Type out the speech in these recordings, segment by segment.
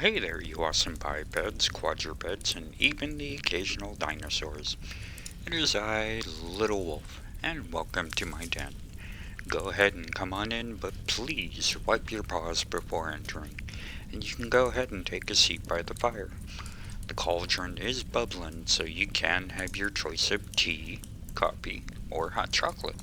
Hey there, you awesome bipeds, quadrupeds, and even the occasional dinosaurs. It is I, Little Wolf, and welcome to my den. Go ahead and come on in, but please wipe your paws before entering, and you can go ahead and take a seat by the fire. The cauldron is bubbling, so you can have your choice of tea, coffee, or hot chocolate.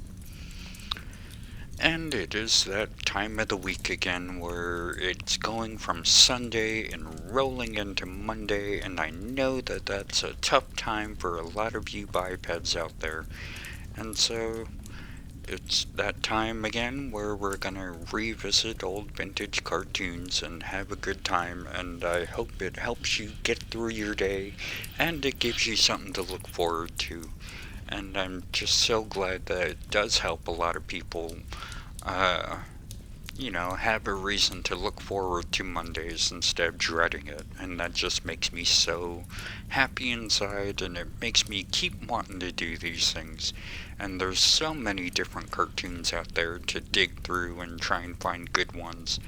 And it is that time of the week again where it's going from Sunday and rolling into Monday, and I know that that's a tough time for a lot of you bipeds out there. And so it's that time again where we're gonna revisit old vintage cartoons and have a good time, and I hope it helps you get through your day and it gives you something to look forward to. And I'm just so glad that it does help a lot of people uh, have a reason to look forward to Mondays instead of dreading it. And that just makes me so happy inside, and it makes me keep wanting to do these things. And there's so many different cartoons out there to dig through and try and find good ones.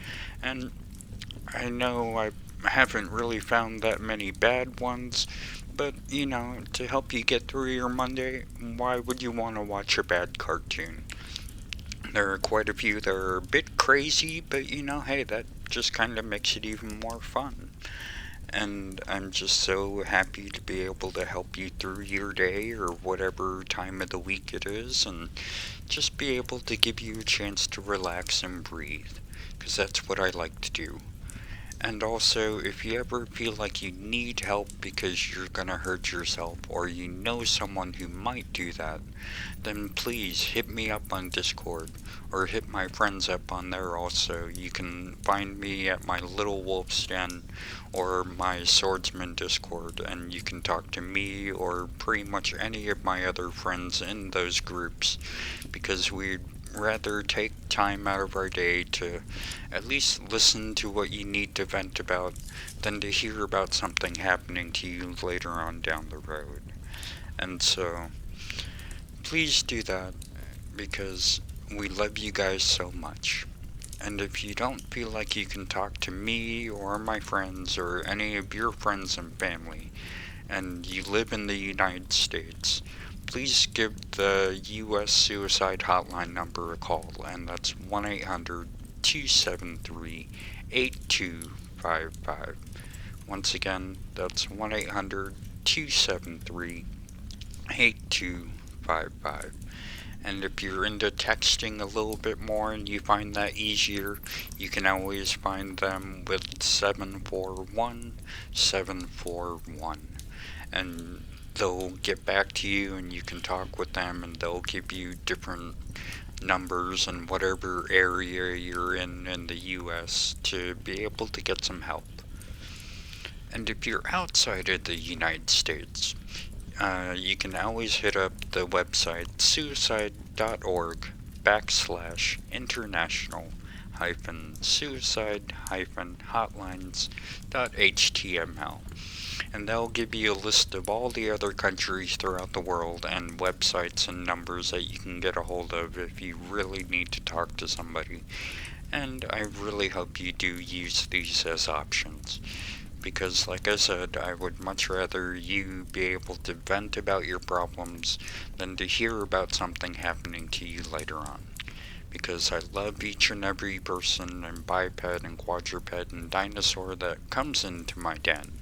And I know I haven't really found that many bad ones, but to help you get through your Monday, why would you want to watch a bad cartoon? There are quite a few that are a bit crazy, but hey, that just kind of makes it even more fun. And I'm just so happy to be able to help you through your day or whatever time of the week it is, and just be able to give you a chance to relax and breathe, because that's what I like to do. And also, if you ever feel like you need help because you're gonna hurt yourself, or you know someone who might do that, then please hit me up on Discord, or hit my friends up on there also. You can find me at my Little Wolf's Den, or my Swordsmen Discord, and you can talk to me, or pretty much any of my other friends in those groups, because we'd rather take time out of our day to at least listen to what you need to vent about than to hear about something happening to you later on down the road. And so, please do that, because we love you guys so much. And if you don't feel like you can talk to me or my friends or any of your friends and family, and you live in the United States, please give the U.S. Suicide Hotline number a call, and that's 1-800-273-8255. Once again, that's 1-800-273-8255. And if you're into texting a little bit more and you find that easier, you can always find them with 741-741. And they'll get back to you and you can talk with them, and they'll give you different numbers in whatever area you're in the US to be able to get some help. And if you're outside of the United States, you can always hit up the website suicide.org/international suicide hotlines.html, and they'll give you a list of all the other countries throughout the world and websites and numbers that you can get a hold of if you really need to talk to somebody. And I really hope you do use these as options, because like I said, I would much rather you be able to vent about your problems than to hear about something happening to you later on. Because I love each and every person and biped and quadruped and dinosaur that comes into my den.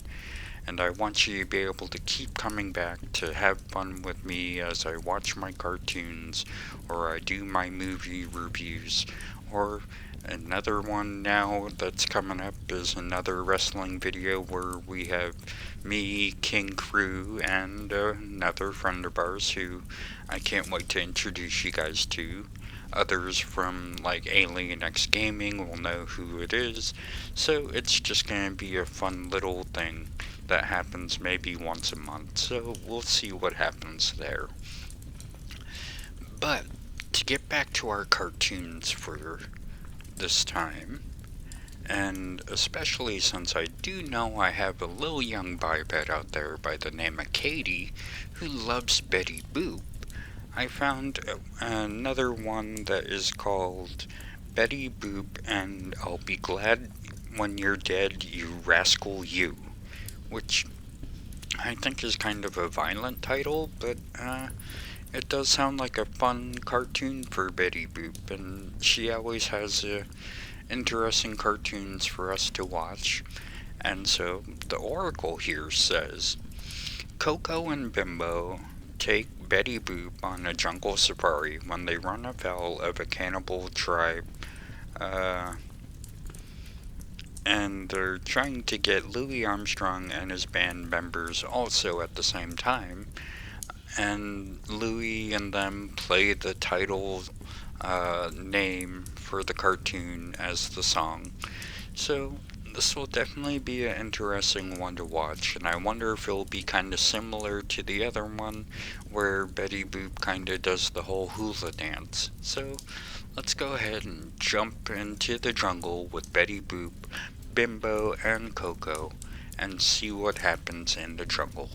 And I want you to be able to keep coming back to have fun with me as I watch my cartoons, or I do my movie reviews, or another one now that's coming up is another wrestling video where we have me, King Crew, and another friend of ours who I can't wait to introduce you guys to. Others from like Alien X Gaming will know who it is, so it's just gonna be a fun little thing that happens maybe once a month, so we'll see what happens there. But to get back to our cartoons for this time, and especially since I do know I have a little young biped out there by the name of Katie who loves Betty Boop, I found another one that is called Betty Boop, and I'll be glad When You're Dead, You Rascal You, which I think is kind of a violent title, but it does sound like a fun cartoon for Betty Boop, and she always has interesting cartoons for us to watch. And so the oracle here says Koko and Bimbo take Betty Boop on a jungle safari when they run afoul of a cannibal tribe. Uh, and they're trying to get Louis Armstrong and his band members also at the same time. And Louis and them play the title name for the cartoon as the song. So this will definitely be an interesting one to watch, and I wonder if it'll be kind of similar to the other one where Betty Boop kind of does the whole hula dance. So let's go ahead and jump into the jungle with Betty Boop, Bimbo, and Koko and see what happens in the jungle.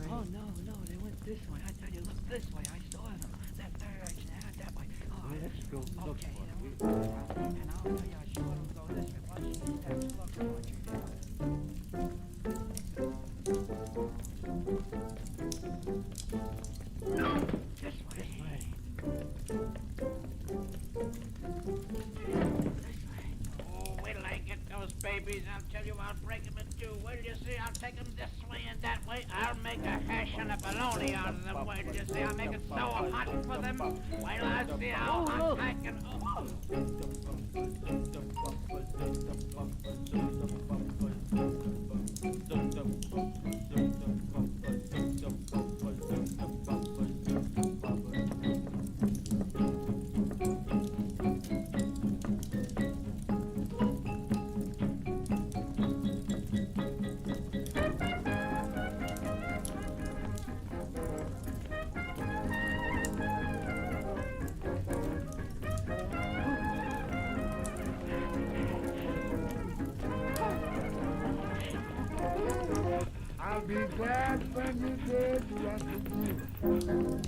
Oh, no, they went this way. I tell you, look this way. I saw them. That direction, that way. Oh, let's go. Okay, and I'll tell you, I saw them go this way. Watch these steps. Look what you do. This way. Oh, wait till I get those babies. I'll tell you, I'll break them in two. Wait till you see, I'll take them this way and that way. I'll make a hash and a bologna out of them. Wait till you see, I'll make it so hot for them. Wait till I see how hot I can... I'll be glad when you're dead to rescue you.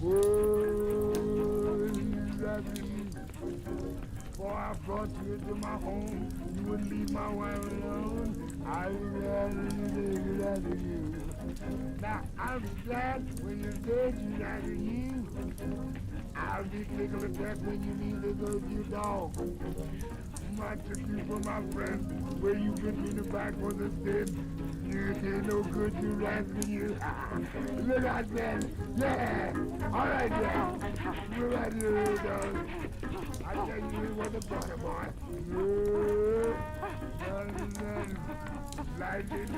Oh, you rescue me. For I brought you into my home, you wouldn't leave my wife alone. I'll be glad when you're dead to rescue you. Now, I'll be glad when you're dead to rescue you. I'll be tickled to death when you need to go to your dog. I took you for my friend, where you bit me in the back was a sin. You did no good, you rascal, you. Look out there. Yeah. All right, yeah. Look at you, dog. I tell you, it was a brother, boy. Light it.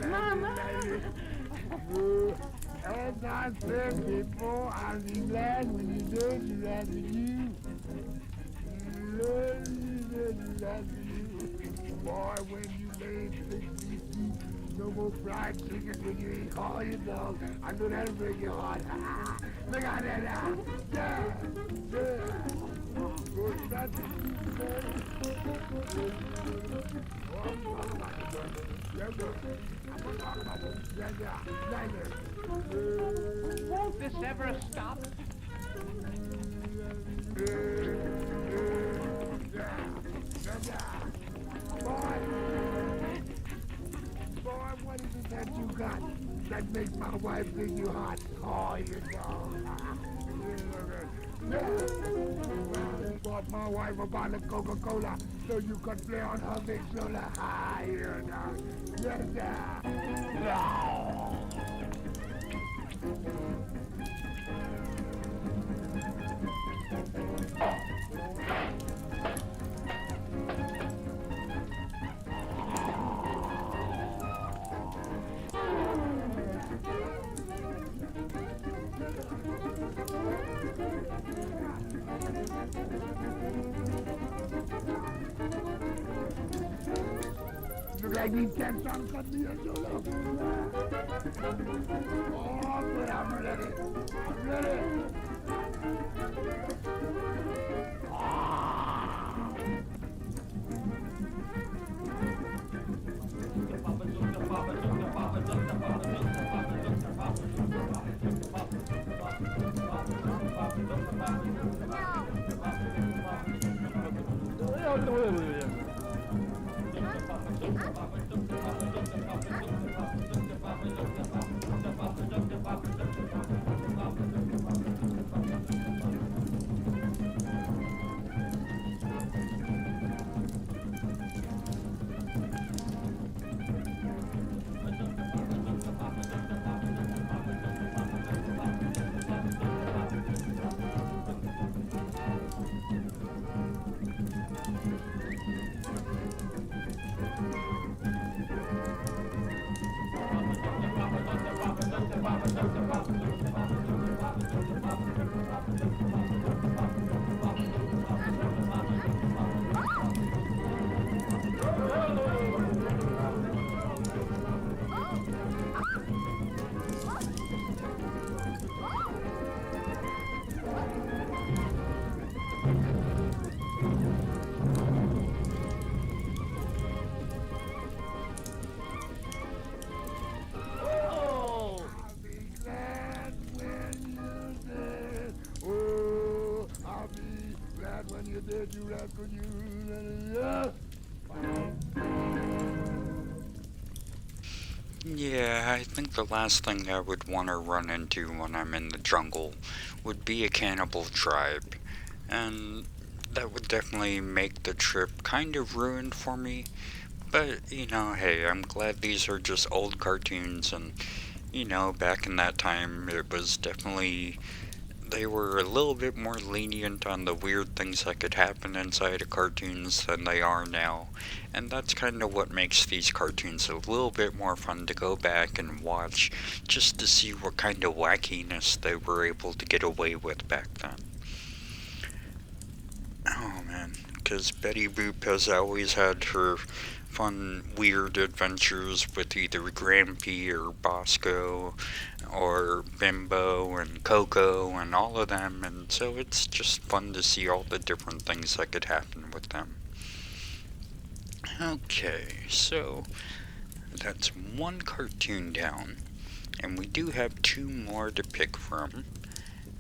As I said before, I'll be glad when you do it, you rascal, you. Boy, when you made 6 feet deep, no more fried chicken when you eat all your dog. I know that'll break your heart. Look at that now. Yeah. Go start to keep going. Oh, I'm talking about the burger. Yeah, look. I'm gonna talk about it. Yeah. Won't this ever stop? Boy, what is it that you got that makes my wife think you hot? Oh, you know. Bought my wife a bottle of Coca-Cola so you could play on her big shoulder. Ah, you know. Yes, look like these cats trying to cut me a solo. Oh, but I'm ready. I'm ready. Yeah, I think the last thing I would want to run into when I'm in the jungle would be a cannibal tribe. And that would definitely make the trip kind of ruined for me. But, hey, I'm glad these are just old cartoons and, back in that time it was definitely they were a little bit more lenient on the weird things that could happen inside of cartoons than they are now. And that's kind of what makes these cartoons a little bit more fun to go back and watch, just to see what kind of wackiness they were able to get away with back then. Oh man, because Betty Boop has always had her fun, weird adventures with either Grampy or Bosco or Bimbo and Koko and all of them, and so it's just fun to see all the different things that could happen with them. Okay, so that's one cartoon down, and we do have two more to pick from.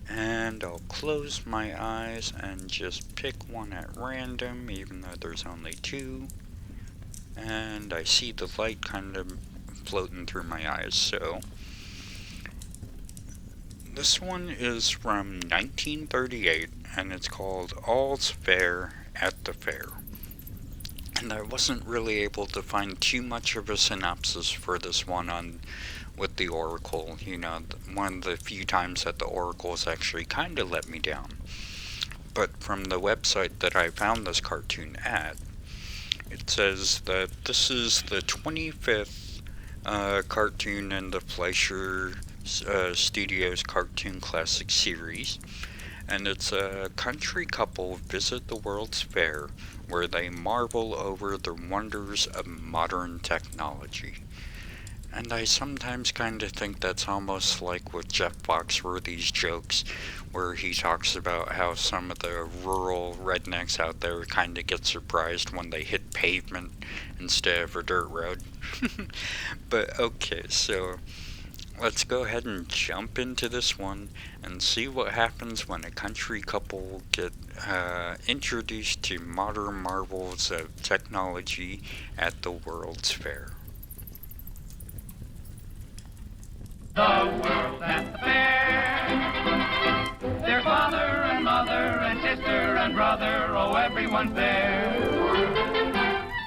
And I'll close my eyes and just pick one at random, even though there's only two. And I see the light kind of floating through my eyes, so this one is from 1938, and it's called All's Fair at the Fair. and I wasn't really able to find too much of a synopsis for this one on with the Oracle. You know, one of the few times that the Oracle's actually kind of let me down. But from the website that I found this cartoon at, it says that this is the 25th cartoon in the Fleischer Studios Cartoon Classic series, and it's a country couple visit the World's Fair where they marvel over the wonders of modern technology. And I sometimes kind of think that's almost like with Jeff Foxworthy's jokes, where he talks about how some of the rural rednecks out there kind of get surprised when they hit pavement instead of a dirt road. But okay, so let's go ahead and jump into this one and see what happens when a country couple get introduced to modern marvels of technology at the World's Fair. The world's at the fair. Their father and mother and sister and brother, oh, everyone's there.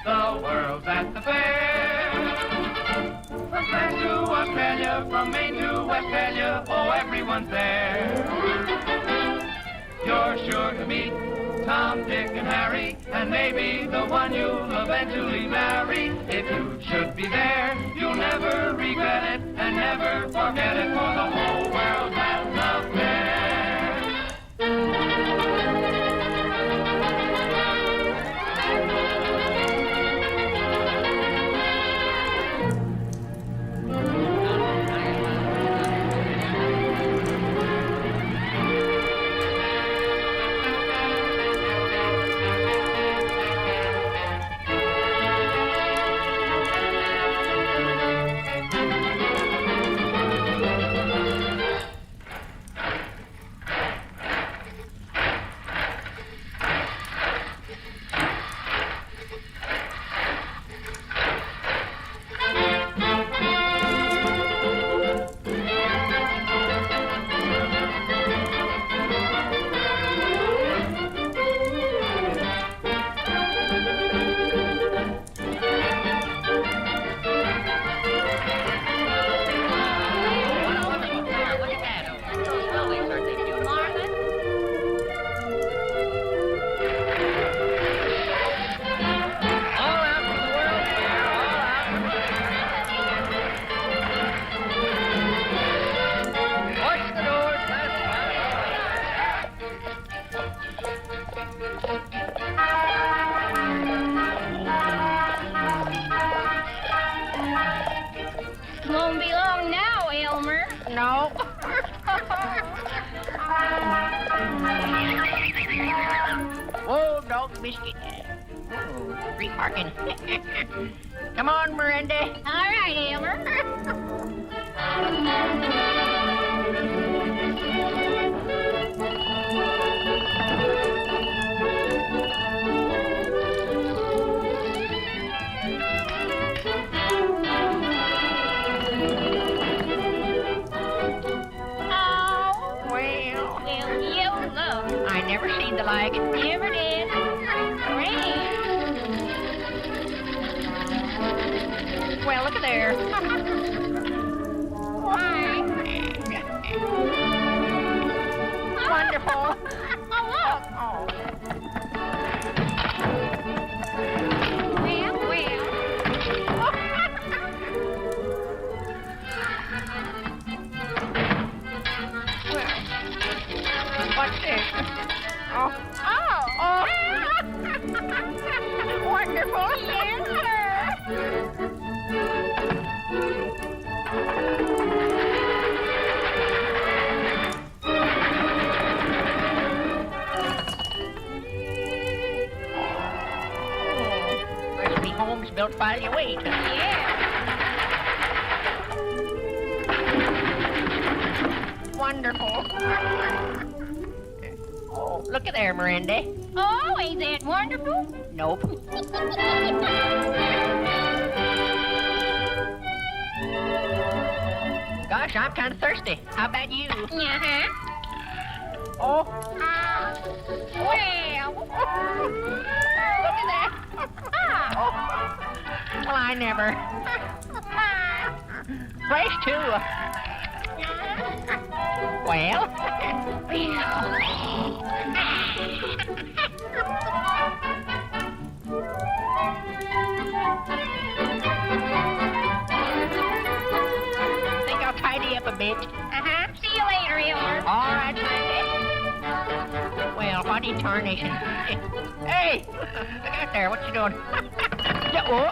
The world's at the fair. From France to Australia, from Maine to Westphalia, oh, everyone's there. You're sure to meet Tom, Dick, and Harry, and maybe the one you'll eventually marry. If you should be there, you'll never regret it, and never forget it, for the whole world's at the fair. Won't be long now, Elmer. No. Whoa, dog biscuit. Oh, free parking. Come on, Miranda. All right, Elmer. I never seen the like. Never did. Great. Well, look at there. Why? Wonderful. Oh, look. Oh. Well, What's this? Oh. Oh. Wonderful. Yes, sir. Must be homes built by your weight. Yeah. Wonderful. Oh, look at there, Miranda. Oh, ain't that wonderful? Nope. Gosh, I'm kind of thirsty. How about you? Uh-huh. Oh, Well. look at that. Ah. never. Fresh, too. Well? Think I'll tidy up a bit. Uh-huh. See you later, Elmer. All right, Randy. Well, what tarnation? Hey! Look out there, what you doing? Yeah, oh.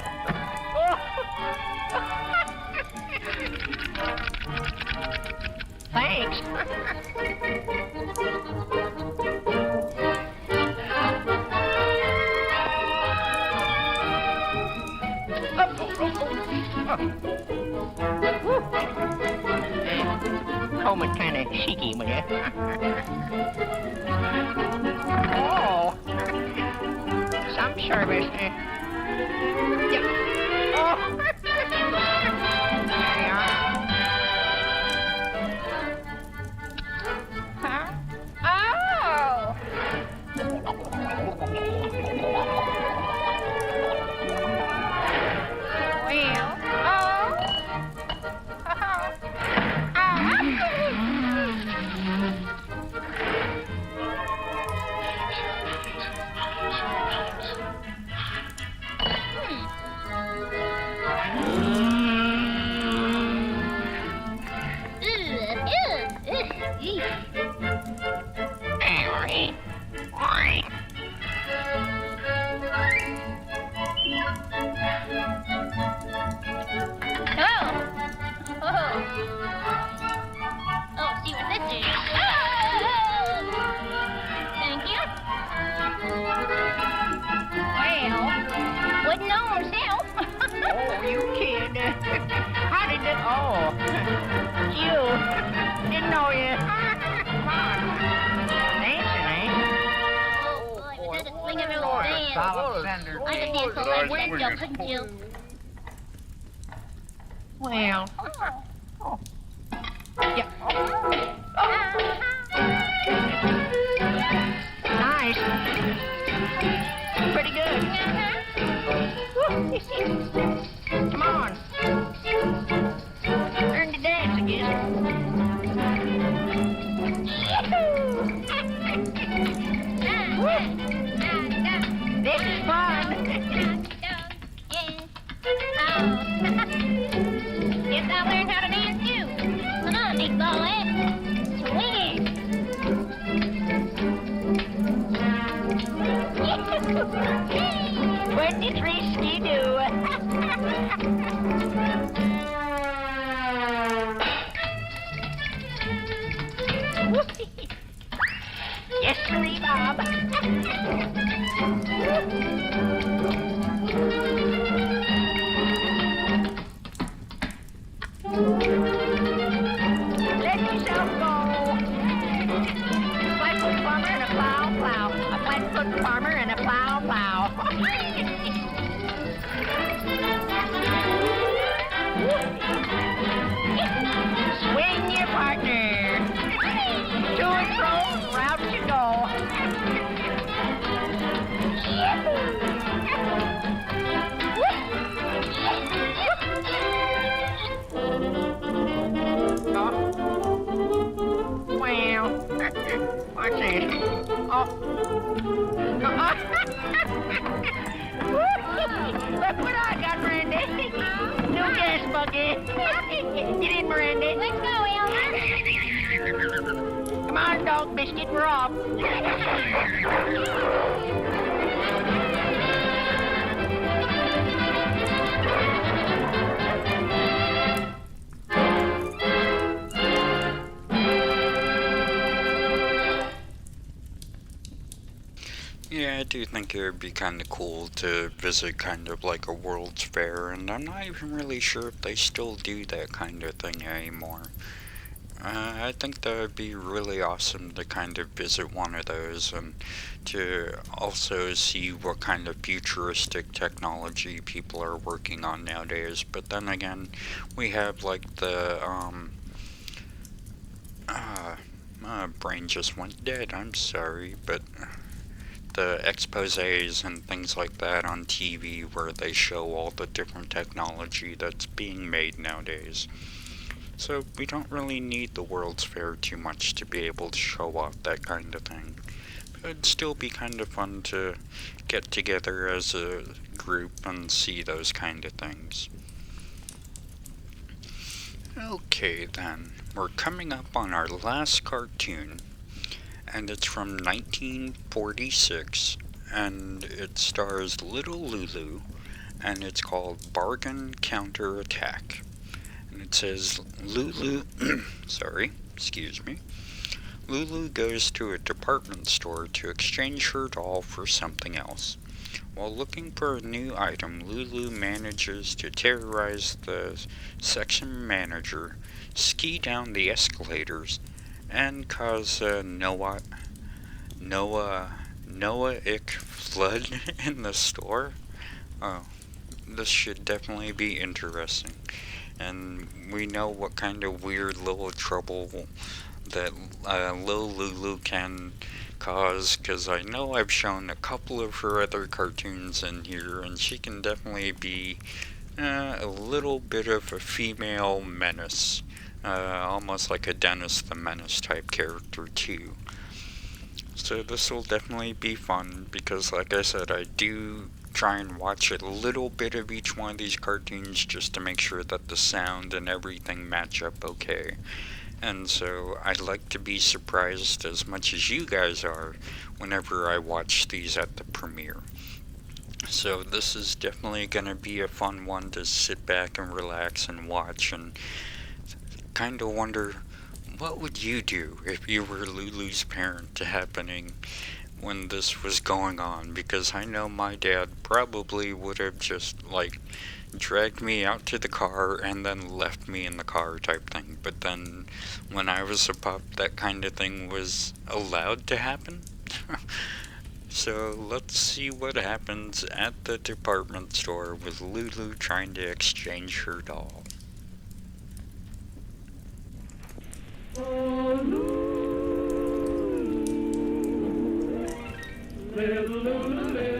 Thanks. Combing kind of cheeky, will ya? Oh, some service. Yep. Oh. There you are. Huh? Oh! Well, couldn't you? Well. Oh. Yeah. Nice. Pretty good. Come on. Learn to dance again. This is fun. Guess I'll learn how to dance too. Come on, big boy. Swing it. 23 skidoo. Yes, sirree, Bob. Let yourself go. Flatfoot farmer and a plow, plow. A flatfoot farmer and a plow, plow. Swing your partner. To and fro, route you go. Well, what's this? Oh. Look what I got, Randy. New gas bucket. Get in, Randy. Let's go, Elmer. Come on, dog biscuit, we're off. Yeah, I do think it would be kind of cool to visit kind of like a World's Fair, and I'm not even really sure if they still do that kind of thing anymore. I think that would be really awesome to kind of visit one of those and to also see what kind of futuristic technology people are working on nowadays. But then again, we have like the, my brain just went dead, I'm sorry, but the exposés and things like that on TV where they show all the different technology that's being made nowadays. So we don't really need the World's Fair too much to be able to show off that kind of thing. But it'd still be kind of fun to get together as a group and see those kind of things. Okay then, we're coming up on our last cartoon, and it's from 1946, and it stars Little Lulu, and it's called Bargain Counter Attack. And it says Lulu, excuse me. Lulu goes to a department store to exchange her doll for something else. While looking for a new item, Lulu manages to terrorize the section manager, ski down the escalators, and cause a Noahic flood in the store. Oh, this should definitely be interesting. And we know what kind of weird little trouble that Little Lulu can cause, because I know I've shown a couple of her other cartoons in here, and she can definitely be a little bit of a female menace. Almost like a Dennis the Menace type character too. So this will definitely be fun, because like I said, I do try and watch a little bit of each one of these cartoons just to make sure that the sound and everything match up okay. And so I like to be surprised as much as you guys are whenever I watch these at the premiere. So this is definitely going to be a fun one to sit back and relax and watch, and kind of wonder, what would you do if you were Lulu's parent happening when this was going on? Because I know my dad probably would have just dragged me out to the car and then left me in the car type thing. But then when I was a pup, that kind of thing was allowed to happen. So let's see what happens at the department store with Lulu trying to exchange her doll. Oh, little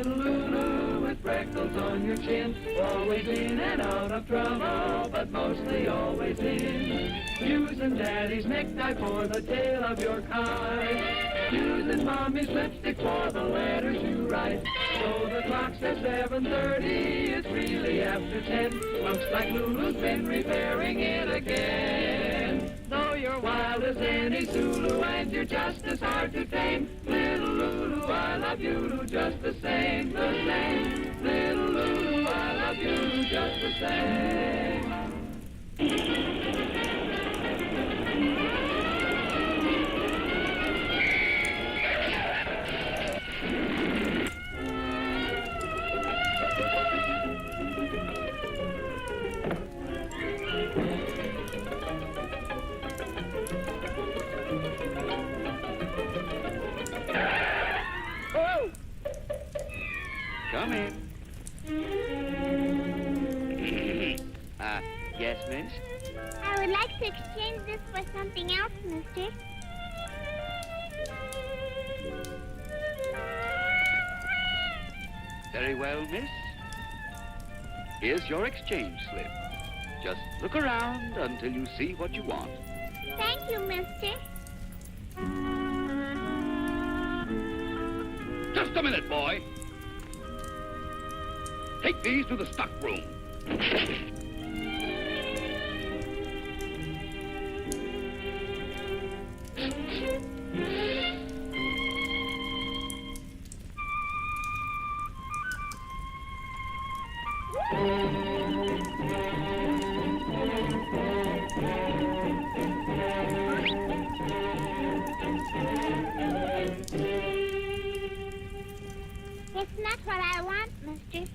Lulu, with freckles on your chin, always in and out of trouble, but mostly always in. Using daddy's necktie for the tail of your kite, using mommy's lipstick for the letters you write. So the clock says 7:30, it's really after 10. Looks like Lulu's been repairing it again. Though you're wild as any Zulu and you're just as hard to tame, little Lulu, I love you just the same, the same. Little Lulu, I love you just the same. Come in. Yes, miss? I would like to exchange this for something else, mister. Very well, miss. Here's your exchange slip. Just look around until you see what you want. Thank you, mister. Just a minute, boy. Take these to the stock room. It's not what I want, mister.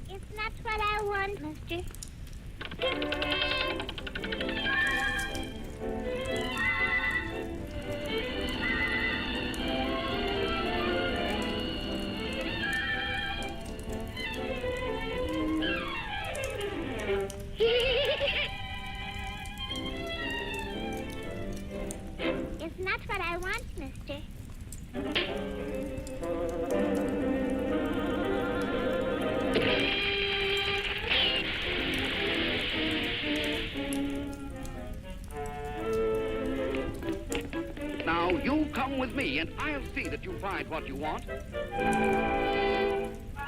It's not what I want, mister. Now you come with me, and I'll see that you find what you want.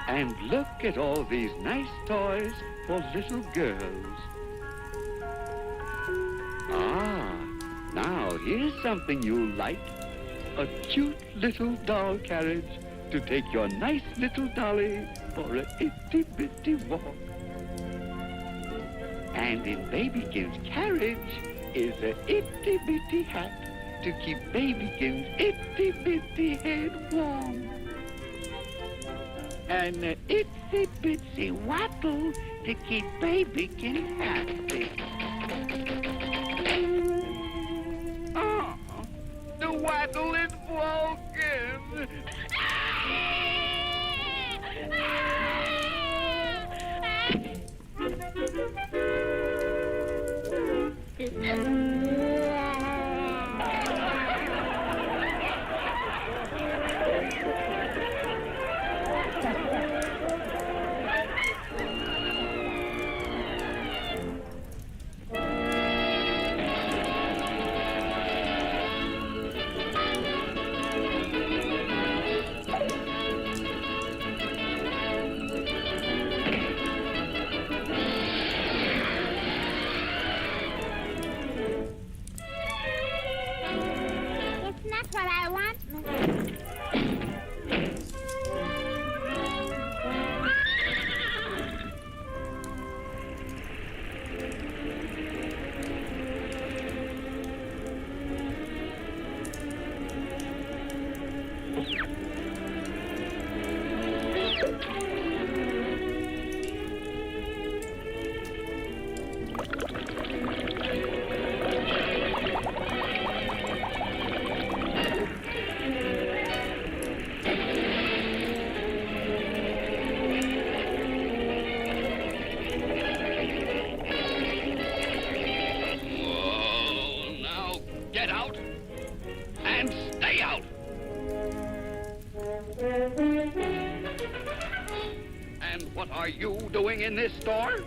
And look at all these nice toys for little girls. Ah, now here's something you'll like. A cute little doll carriage to take your nice little dolly for a itty-bitty walk. And in Babykins' carriage is a itty-bitty hat to keep Babykins' itty-bitty head warm. And a itsy-bitsy wattle to keep Babykins happy. Oh, the wattle is broken. It's not what I want, Mister. Whoa, now get out and stay out. And what are you doing in this store?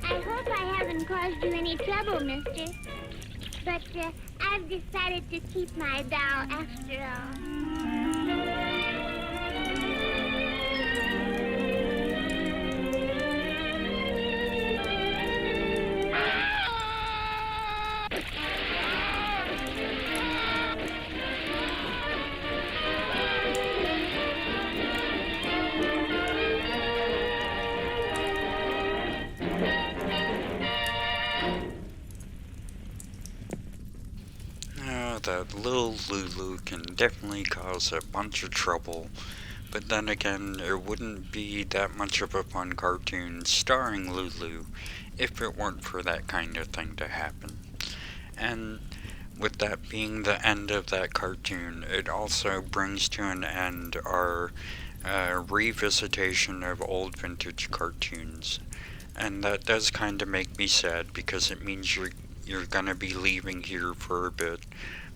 I hope I haven't caused you any trouble, mister. But I've decided to keep my doll after all. That Little Lulu can definitely cause a bunch of trouble, but then again, it wouldn't be that much of a fun cartoon starring Lulu if it weren't for that kind of thing to happen. And with that being the end of that cartoon, it also brings to an end our revisitation of old vintage cartoons. And that does kind of make me sad because it means you're gonna be leaving here for a bit.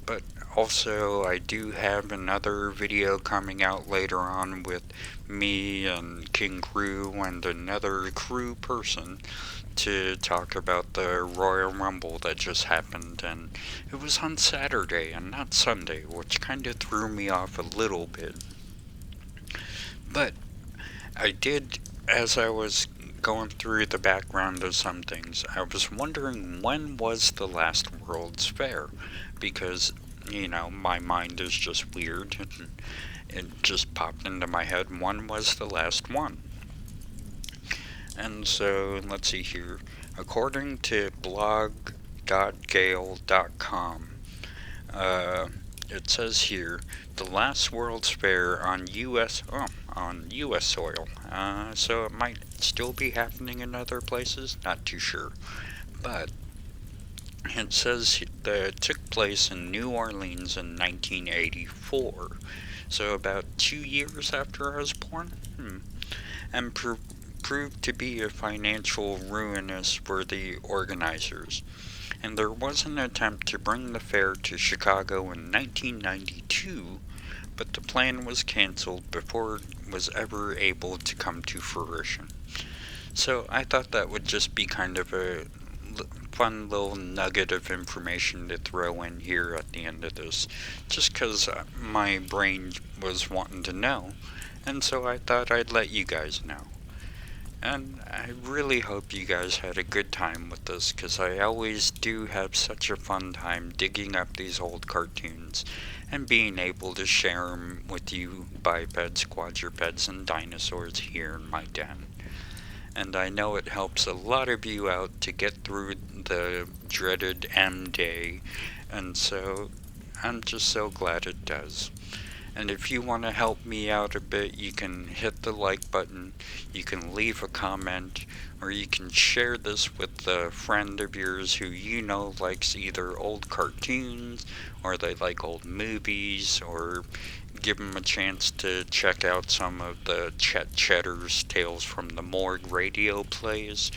But also, I do have another video coming out later on with me and King Crew and another crew person to talk about the Royal Rumble that just happened, and it was on Saturday and not Sunday, which kind of threw me off a little bit. But I did, as I was going through the background of some things, I was wondering when was the last World's Fair, because, my mind is just weird, and it just popped into my head, when was the last one? And so, let's see here, according to blog.gale.com, it says here, the last World's Fair on U.S. soil. So it might still be happening in other places, not too sure. But it says that it took place in New Orleans in 1984. So about 2 years after I was born. And proved to be a financial ruinous for the organizers. And there was an attempt to bring the fair to Chicago in 1992, but the plan was canceled before it was ever able to come to fruition. So I thought that would just be kind of a fun little nugget of information to throw in here at the end of this, just because my brain was wanting to know, and so I thought I'd let you guys know. And I really hope you guys had a good time with this, because I always do have such a fun time digging up these old cartoons and being able to share them with you bipeds, quadrupeds, and dinosaurs here in my den. And I know it helps a lot of you out to get through the dreaded M Day, and so I'm just so glad it does. And if you want to help me out a bit, you can hit the like button, you can leave a comment, or you can share this with a friend of yours who you know likes either old cartoons, or they like old movies, or give them a chance to check out some of the Chet Cheddar's Tales from the Morgue radio plays.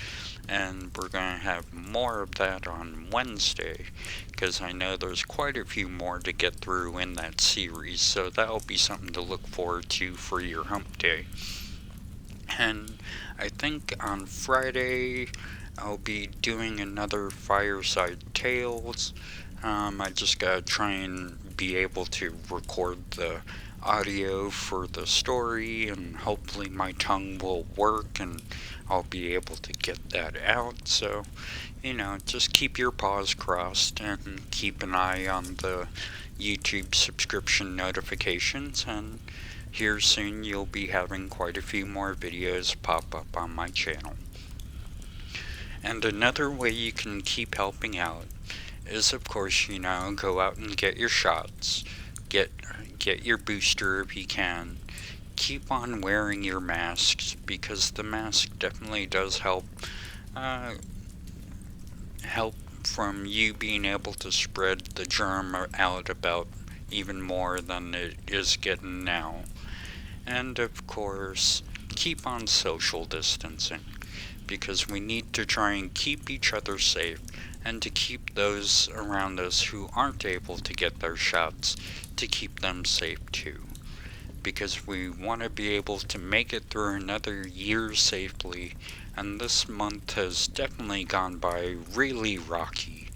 And we're going to have more of that on Wednesday, because I know there's quite a few more to get through in that series, so that'll be something to look forward to for your hump day. And I think on Friday I'll be doing another Fireside Tales. I just gotta try and be able to record the audio for the story, and hopefully my tongue will work and I'll be able to get that out. So, just keep your paws crossed and keep an eye on the YouTube subscription notifications, and here soon you'll be having quite a few more videos pop up on my channel. And another way you can keep helping out is, of course, go out and get your shots, get your booster if you can. Keep on wearing your masks, because the mask definitely does help from you being able to spread the germ out about even more than it is getting now. And of course, keep on social distancing, because we need to try and keep each other safe, and to keep those around us who aren't able to get their shots, to keep them safe too. Because we want to be able to make it through another year safely, and this month has definitely gone by really rocky,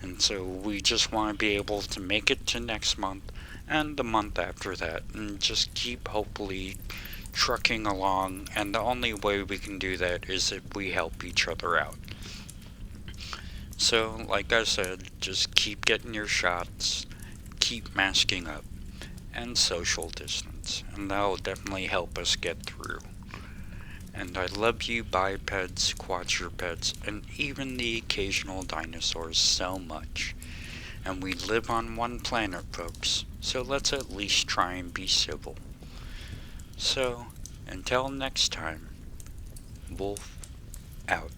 and so we just want to be able to make it to next month and the month after that, and just keep hopefully trucking along, and the only way we can do that is if we help each other out. So, like I said, just keep getting your shots, keep masking up, and social distance, and that'll definitely help us get through. And I love you bipeds, quadrupeds, and even the occasional dinosaurs so much. And we live on one planet, folks, so let's at least try and be civil. So, until next time, Wolf out.